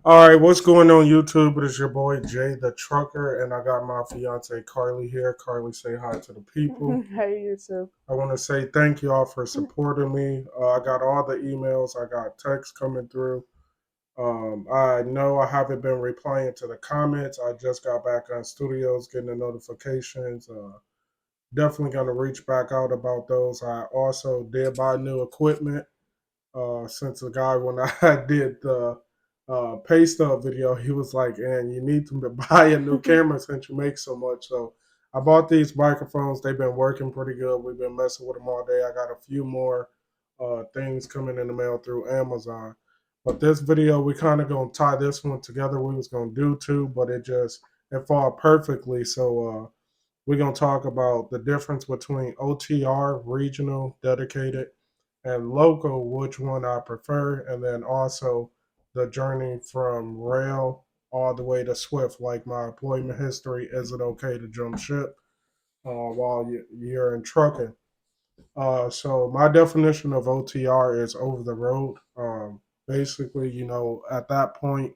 All right, what's going on YouTube? It is your boy Jay the Trucker, and I got my fiance Carly here. Carly, say hi to the people. Hey, YouTube. I want to say thank you all for supporting me. I got all the emails, I got texts coming through. I know I haven't been replying to the comments. I just got back on studios, getting the notifications. Definitely gonna reach back out about those. I also did buy new equipment. Since the guy when I did the pay stub video, he was like, "And you need to buy a new camera since you make so much." So I bought these microphones. They've been working pretty good. We've been messing with them all day. I got a few more things coming in the mail through Amazon. But this video, we kind of gonna tie this one together. We was gonna do two, but it fall perfectly. So we're going to talk about the difference between OTR, regional, dedicated, and local, which one I prefer, and then also the journey from rail all the way to Swift, like my employment history. Is it okay to jump ship while you're in trucking? So my definition of OTR is over the road. Basically, at that point,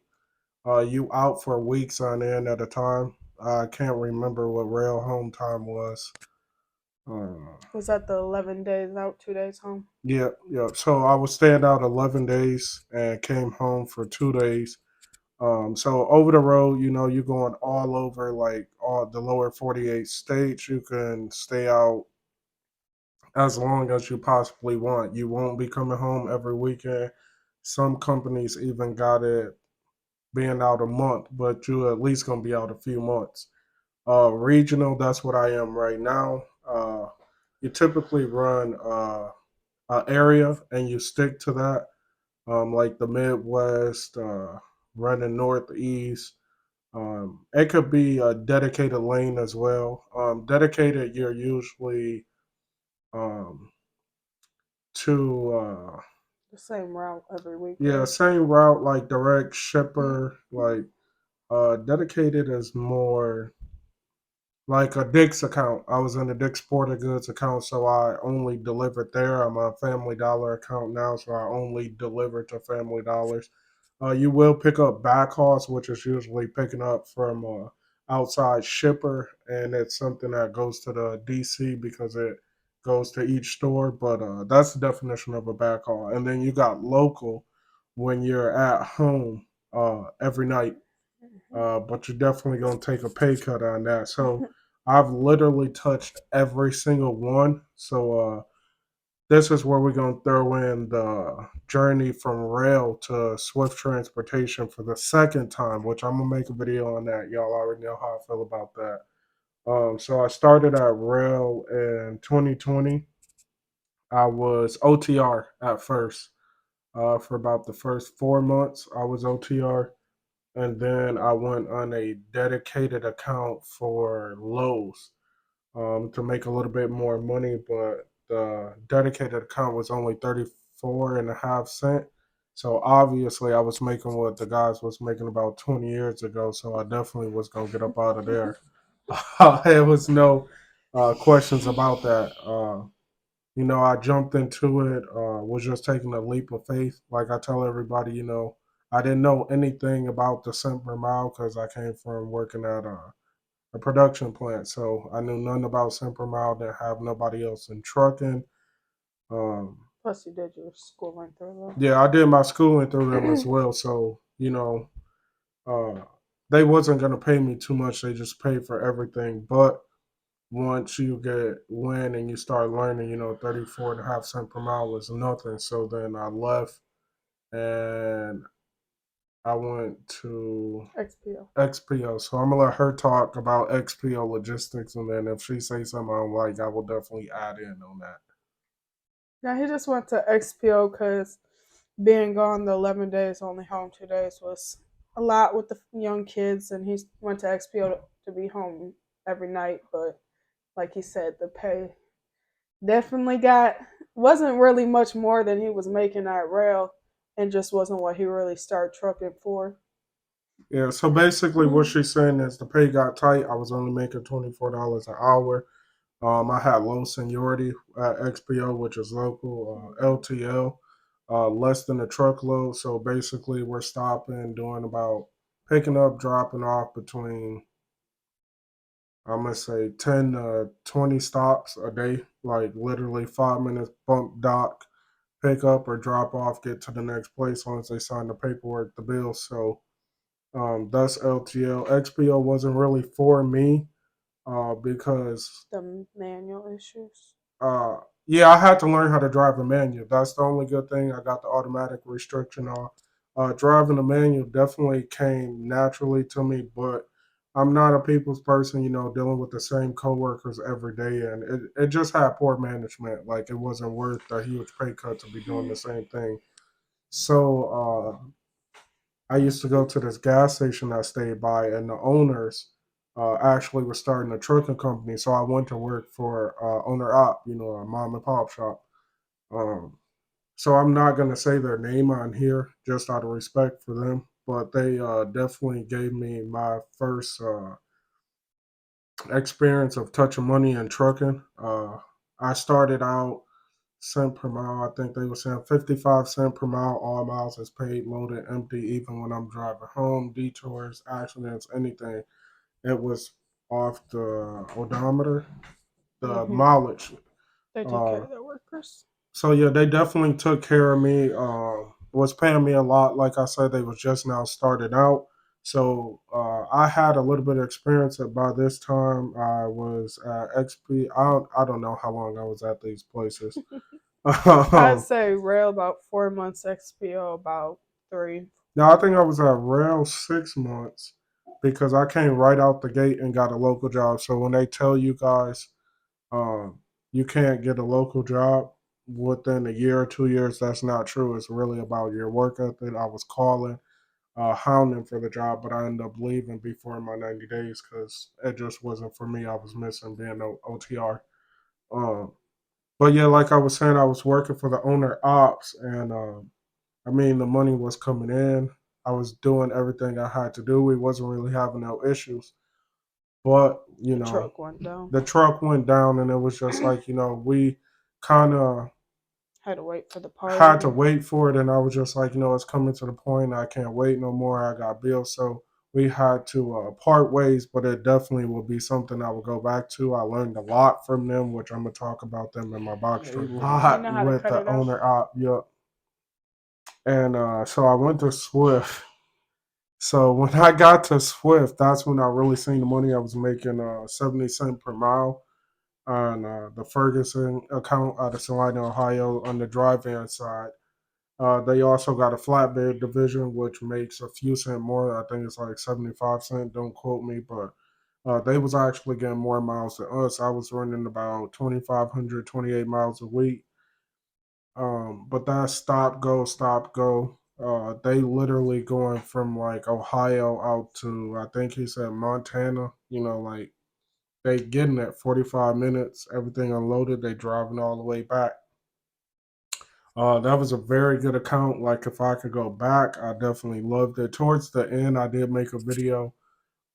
you out for weeks on end at a time. I can't remember what rail home time was. Uh, Was that the 11 days out, 2 days home? yeah, yeah. So I was staying out 11 days and came home for 2 days. So over the road, you're going all over, like all the lower 48 states. You can stay out as long as you possibly want. You won't be coming home every weekend. Some companies even got it being out a month, but you at least gonna be out a few months. Regional, that's what I am right now. You typically run an area and you stick to that, like the Midwest, running Northeast. It could be a dedicated lane as well. Dedicated, you're usually um, to The same route every yeah, weekend. same route like direct shipper. Like dedicated is more like a Dick's account. I was in the Dick's Sporting Goods account, so I only delivered there. I'm a Family Dollar account now, so I only deliver to Family Dollars. You will pick up backhauls, which is usually picking up from a outside shipper, and it's something that goes to the DC because it goes to each store. But that's the definition of a backhaul. And then you got local when you're at home every night, but you're definitely going to take a pay cut on that. So I've literally touched every single one. So this is where we're going to throw in the journey from rail to swift transportation for the second time, which I'm going to make a video on that. Y'all already know how I feel about that. So I started at rail in 2020. I was OTR at first. For about the first 4 months, I was OTR. And then I went on a dedicated account for Lowe's to make a little bit more money, but the dedicated account was only 34.5 cents. So obviously, I was making what the guys was making about 20 years ago. So I definitely was gonna get up out of there. There was no questions about that. I jumped into it, was just taking a leap of faith. Like I tell everybody, I didn't know anything about the Semper Mile because I came from working at a production plant. So I knew nothing about Semper Mile, didn't have nobody else in trucking. Um, Plus, you did your schooling through yeah, I did my schooling through them as though. well. So, uh, they wasn't going to pay me too much. They just paid for everything. But once you get win and you start learning, 34.5 cents per mile was nothing. So then I left and I went to XPO. XPO. So I'm gonna let her talk about XPO logistics, and then if she says something I don't like, I will definitely add in on that. Yeah, he just went to XPO because being gone the 11 days, only home 2 days, was a lot with the young kids, and he went to XPO to be home every night. But like he said, the pay definitely wasn't really much more than he was making at rail, and just wasn't what he really started trucking for. Yeah. So basically, what she's saying is the pay got tight. I was only making $24 an hour. I had low seniority at XPO, which is local LTL. less than a truckload. So basically, we're stopping, doing about picking up, dropping off between, I'm gonna say 10 to 20 stops a day, like literally 5 minutes bump dock, pick up or drop off, get to the next place once they sign the paperwork, the bill. So that's LTL. XPO wasn't really for me because The manual issues. uh, yeah, I had to learn how to drive a manual. That's the only good thing. I got the automatic restriction on. Driving a manual definitely came naturally to me, but I'm not a people's person, dealing with the same coworkers every day. And it just had poor management. Like, it wasn't worth the huge pay cut to be doing the same thing. So I used to go to this gas station I stayed by, and the owners actually were starting a trucking company. So I went to work for owner op, a mom and pop shop. Um, so I'm not gonna say their name on here just out of respect for them, but they definitely gave me my first experience of touching money and trucking. I started out cent per mile. I think they were saying 55 cents per mile. All miles is paid, loaded, empty. Even when I'm driving home, detours, accidents, anything, it was off the odometer, the Hmm. mileage. They take care Uh, of their workers. so yeah, they definitely took care of me. Was paying me a lot. Like I said, they was just now started out. So I had a little bit of experience. By this time, I was at XP. I don't know how long I was at these places. I'd um, say Roehl about 4 months, XPO about three. Now I think I was at Rail 6 months because I came right out the gate and got a local job. So when they tell you guys you can't get a local job within a year or 2 years, that's not true. It's really about your work ethic. I was calling, hounding for the job, but I ended up leaving before my 90 days because it just wasn't for me. I was missing being OTR. Um, but yeah, like I was saying, I was working for the owner ops, and I mean, the money was coming in. I was doing everything I had to do. We wasn't really having no issues. But, The truck went down. the truck went down and it was just like, we kind of Had to wait for the part had to and wait for it. And I was just like, it's coming to the point. I can't wait no more. I got bills. So we had to part ways, but it definitely will be something I will go back to. I learned a lot from them, which I'm going to talk about them in my box a truck you lot know how to with cut the it out. owner op. Yep. And so I went to Swift. So when I got to Swift, that's when I really seen the money. I was making 70 cents per mile on the Ferguson account out of Salina, Ohio, on the drive-in side. They also got a flatbed division, which makes a few cent more. I think it's like 75 cents. Don't quote me, but they was actually getting more miles than us. I was running about 2,500, 28 miles a week. But that stop go. They literally going from like Ohio out to, I think he said Montana. Like they getting at 45 minutes, everything unloaded. They driving all the way back. That was a very good account. Like if I could go back, I definitely loved it. Towards the end, I did make a video.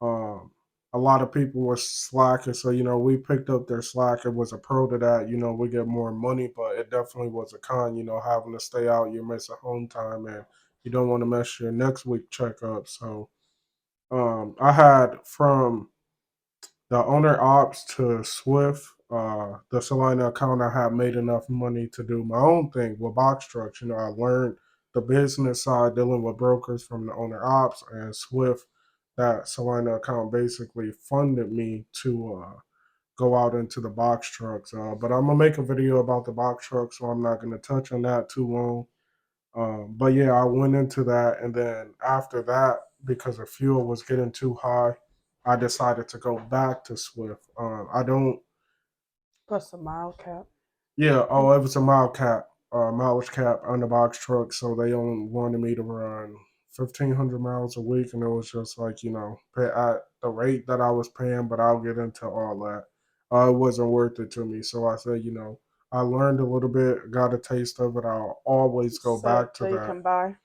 Um, a lot of people were slacking, so we picked up their slack. It was a pro to that. We get more money, but it definitely was a con. Having to stay out, you're missing home time, and you don't want to mess your next week checkup. So I had from the owner ops to Swift, the Salina account, I had made enough money to do my own thing with box trucks. I learned the business side dealing with brokers from the owner ops and Swift. That Salina account basically funded me to go out into the box trucks. But I'm gonna make a video about the box truck, so I'm not gonna touch on that too long. But yeah, I went into that, and then after that, because the fuel was getting too high, I decided to go back to Swift. I don't. Plus a mile cap. Yeah. Oh, it was a mileage cap on the box truck, so they only wanted me to run 1,500 miles a week, and it was just like pay at the rate that I was paying. But I'll get into all that. It wasn't worth it to me, so I said, I learned a little bit, got a taste of it. I'll always go Set back up to till you that. can buy.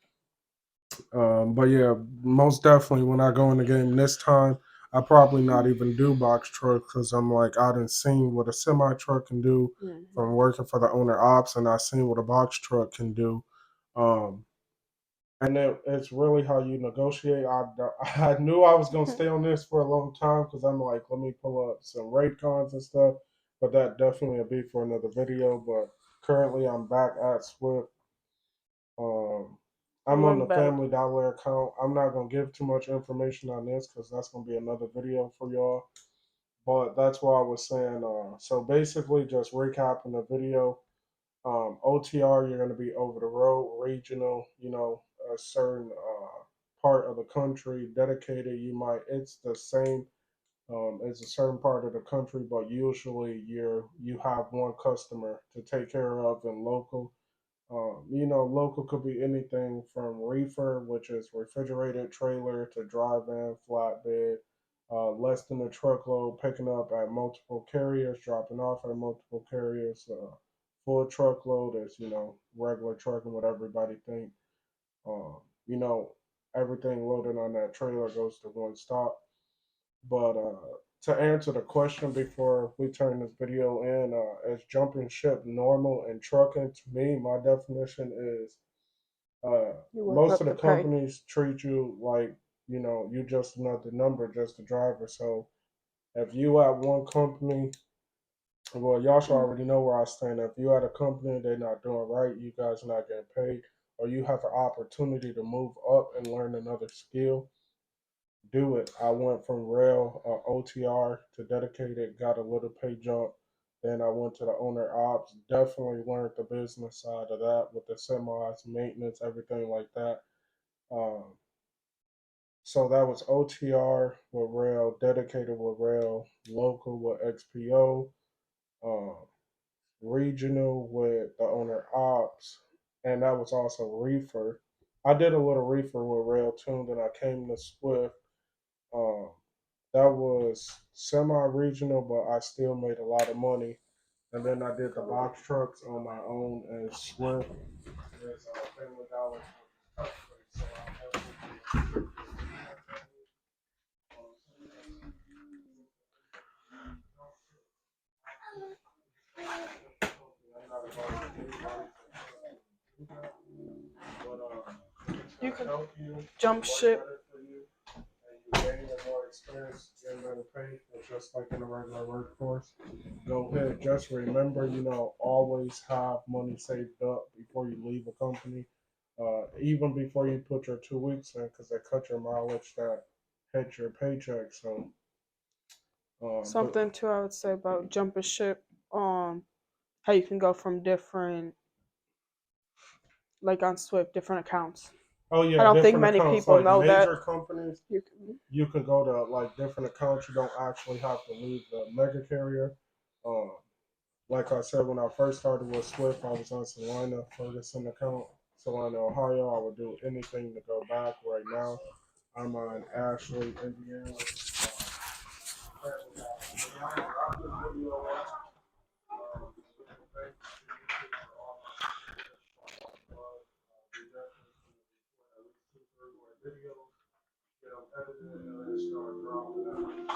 But yeah, most definitely when I go in the game this time, I probably not even do box truck because I'm like I done seen what a semi truck can do Hmm. from working for the owner ops, and I seen what a box truck can do. Um, and it's really how you negotiate. I knew I was gonna stay on this for a long time because I'm like, let me pull up some rate cons and stuff, but that definitely will be for another video. But currently, I'm back at Swift. Um, I'm on the Went back. Family Dollar account. I'm not gonna give too much information on this because that's gonna be another video for y'all. But that's why I was saying. So basically, just recapping the video. OTR, you're going to be over the road, regional, a certain part of the country, dedicated. It's the same. It's a certain part of the country, but usually you have one customer to take care of and local. Local could be anything from reefer, which is refrigerated trailer, to dry van, flatbed, less than a truckload, picking up at multiple carriers, dropping off at multiple carriers. Full truckload is, regular trucking, what everybody think. Um, you know, Everything loaded on that trailer goes to one stop. But to answer the question before we turn this video in, is jumping ship normal in trucking? To me, my definition is uh, You work most of up the the pay. companies treat you like, you just another number, just a driver. So if you at one company, well, y'all should already know where I stand. If you at a company, they're not doing right, you guys are not getting paid, or you have an opportunity to move up and learn another skill, do it. I went from Roehl OTR to dedicated, got a little pay jump. Then I went to the owner ops, definitely learned the business side of that with the semis, maintenance, everything like that. Um, so that was OTR with Roehl, dedicated with Roehl, local with XPO, um, regional with the owner ops, and that was also reefer. I did a little reefer with Roehl too. Then I came to Swift. Um, that was semi-regional, but I still made a lot of money. And then I did the box trucks on my own as Swift. There's Family Dollar. So I definitely I'm not advising anybody to do that, but if it's You gonna can help you jump and work ship. better for you, and you gain more experience, getting better pay, it's just like in a regular workforce. Go ahead. Just remember, always have money saved up before you leave a company, even before you put your 2 weeks in, because they cut your mileage that hits your paycheck. So, but Something too I would say about jumping ship, how you can go from different, like on Swift, different accounts. oh I yeah, don't think different many accounts people like know that. major companies. You can, You can go to like different accounts. You don't actually have to leave the mega carrier. Um, like I said, when I first started with Swift, I was on Salina, Ferguson account, Salina, Ohio. I would do anything to go back. Right now, I'm on Ashley, Indiana. Get them edited and then start dropping them.